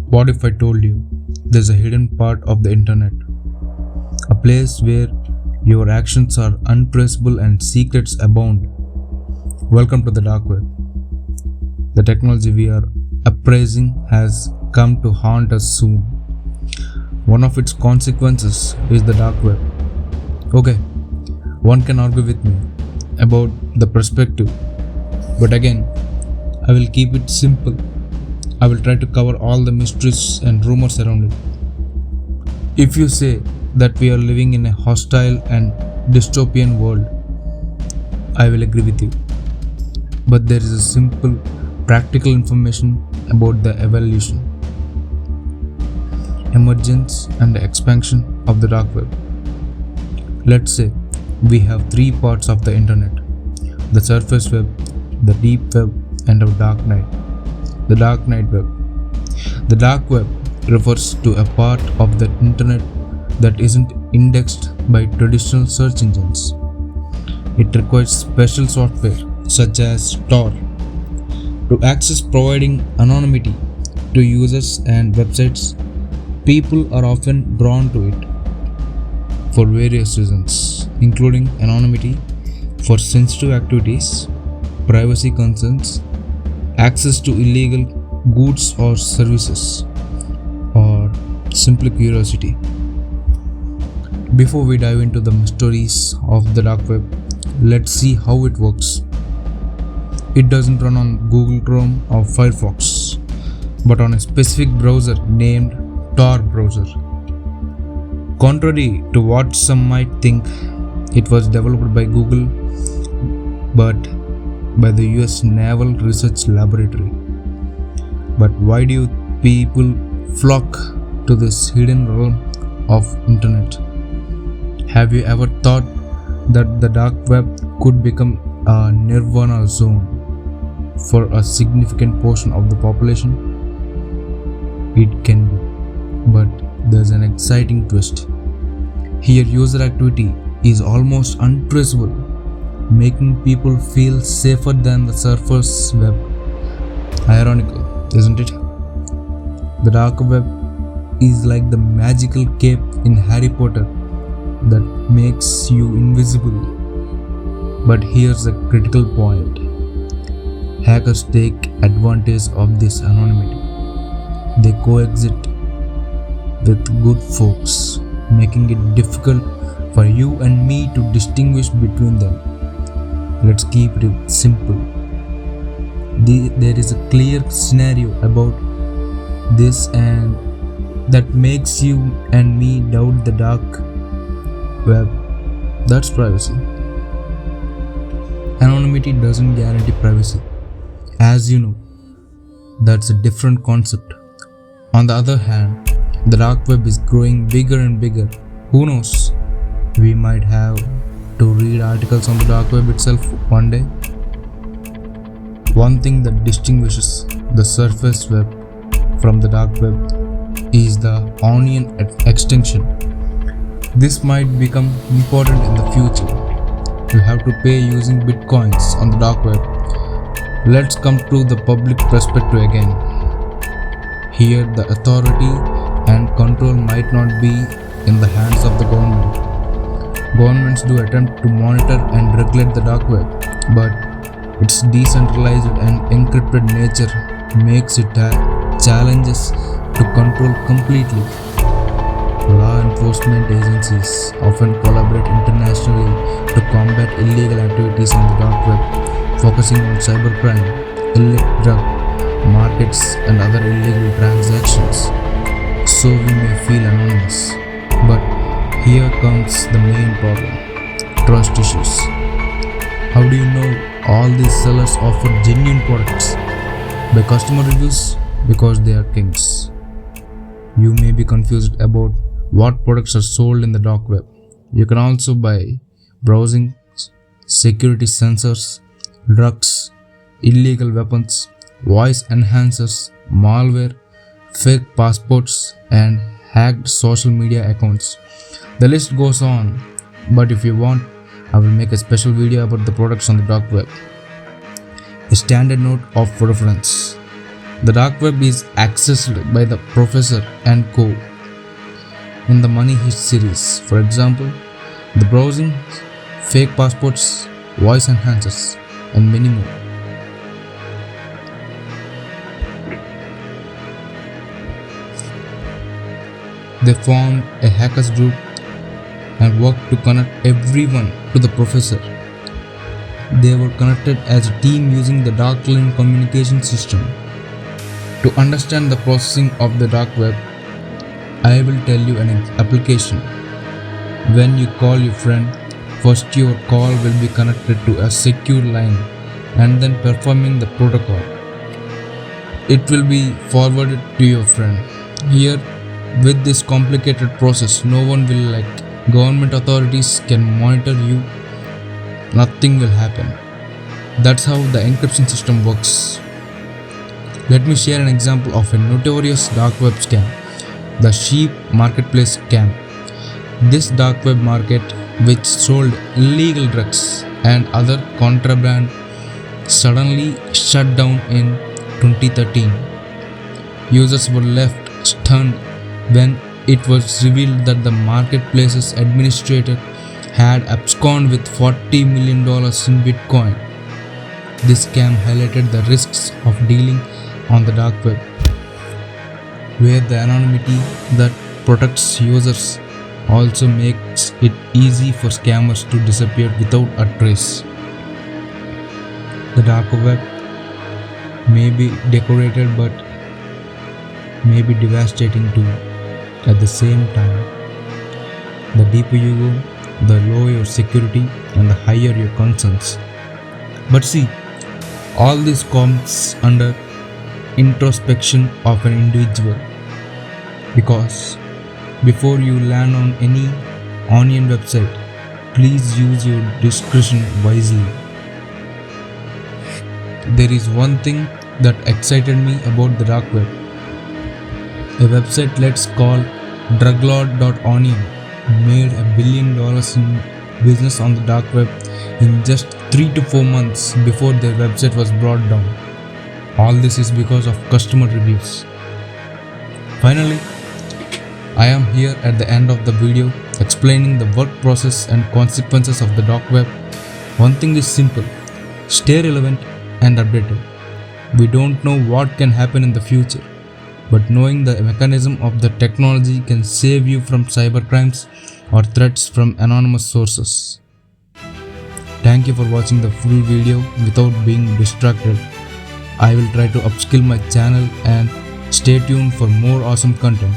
What if I told you there's a hidden part of the internet? A place where your actions are untraceable and secrets abound. Welcome to the dark web. The technology we are appraising has come to haunt us soon. One of its consequences is the dark web. Okay, one can argue with me about the perspective, but again, I will keep it simple. I will try to cover all the mysteries and rumors around it. If you say that we are living in a hostile and dystopian world, I will agree with you. But there is a simple, practical information about the evolution, emergence, and expansion of the dark web. Let's say we have three parts of the internet: the surface web, the deep web, and the dark night. The dark night web. The dark web refers to a part of the internet that isn't indexed by traditional search engines. It requires special software such as Tor to access, providing anonymity to users and websites. People are often drawn to it for various reasons, including anonymity for sensitive activities, privacy concerns, access to illegal goods or services, or simply curiosity. Before we dive into the mysteries of the dark web, let's see how it works. It doesn't run on Google Chrome or Firefox, but on a specific browser named Tor Browser. Contrary to what some might think, it was developed by Google, but by the US Naval Research Laboratory. But why do people flock to this hidden realm of internet? Have you ever thought that the dark web could become a nirvana zone for a significant portion of the population? It can be, but there's an exciting twist. Here, user activity is almost untraceable, making people feel safer than the surface web. Ironical, isn't it? The dark web is like the magical cape in Harry Potter that makes you invisible. But here's a critical point. Hackers take advantage of this anonymity. They coexist with good folks, making it difficult for you and me to distinguish between them. Let's keep it simple. There is a clear scenario about this, and that makes you and me doubt the dark web. That's privacy. Anonymity doesn't guarantee privacy. As you know, that's a different concept. On the other hand, the dark web is growing bigger and bigger. Who knows? We might have to read articles on the dark web itself one day. One thing that distinguishes the surface web from the dark web is the onion extension. This might become important in the future. You have to pay using bitcoins on the dark web. Let's come to the public perspective again. Here, the authority and control might not be in the hands of the government. Governments do attempt to monitor and regulate the dark web, but its decentralized and encrypted nature makes it challenges to control completely. Law enforcement agencies often collaborate internationally to combat illegal activities on the dark web, focusing on cybercrime, illicit drug markets, and other illegal transactions. So we may feel anonymous, but here comes the main problem: trust issues. How do you know all these sellers offer genuine products? By customer reviews? Because they are kings. You may be confused about what products are sold in the dark web. You can also buy browsing, security sensors, drugs, illegal weapons, voice enhancers, malware, fake passports, and hacked social media accounts. The list goes on, but if you want, I will make a special video about the products on the dark web. A standard note of reference: The dark web is accessed by the professor and co. in the Money Heist series. For example, the browsing, fake passports, voice enhancers, and many more. They formed a hackers group and worked to connect everyone to the professor. They were connected as a team using the dark lane communication system. To understand the processing of the dark web, I will tell you an application. When you call your friend, first your call will be connected to a secure line and then performing the protocol. It will be forwarded to your friend. Here, with this complicated process, no one will government authorities can monitor you. Nothing will happen. That's how the encryption system works. Let me share an example of a notorious dark web scam, the sheep marketplace scam. This dark web market, which sold illegal drugs and other contraband, suddenly shut down in 2013. Users were left stunned when it was revealed that the marketplace's administrator had absconded with $40 million in Bitcoin. This scam highlighted the risks of dealing on the dark web, where the anonymity that protects users also makes it easy for scammers to disappear without a trace. The dark web may be decorated but may be devastating too. At the same time, the deeper you go, the lower your security and the higher your concerns. But see, all this comes under introspection of an individual, because before you land on any onion website, please use your discretion wisely. There is one thing that excited me about the dark web. A website let's call druglord.onion made $1 billion in business on the dark web in just 3 to 4 months before their website was brought down. All this is because of customer reviews. Finally, I am here at the end of the video explaining the work process and consequences of the dark web. One thing is simple: stay relevant and updated. We don't know what can happen in the future, but knowing the mechanism of the technology can save you from cybercrimes or threats from anonymous sources. Thank you for watching the full video without being distracted. I will try to upskill my channel and stay tuned for more awesome content.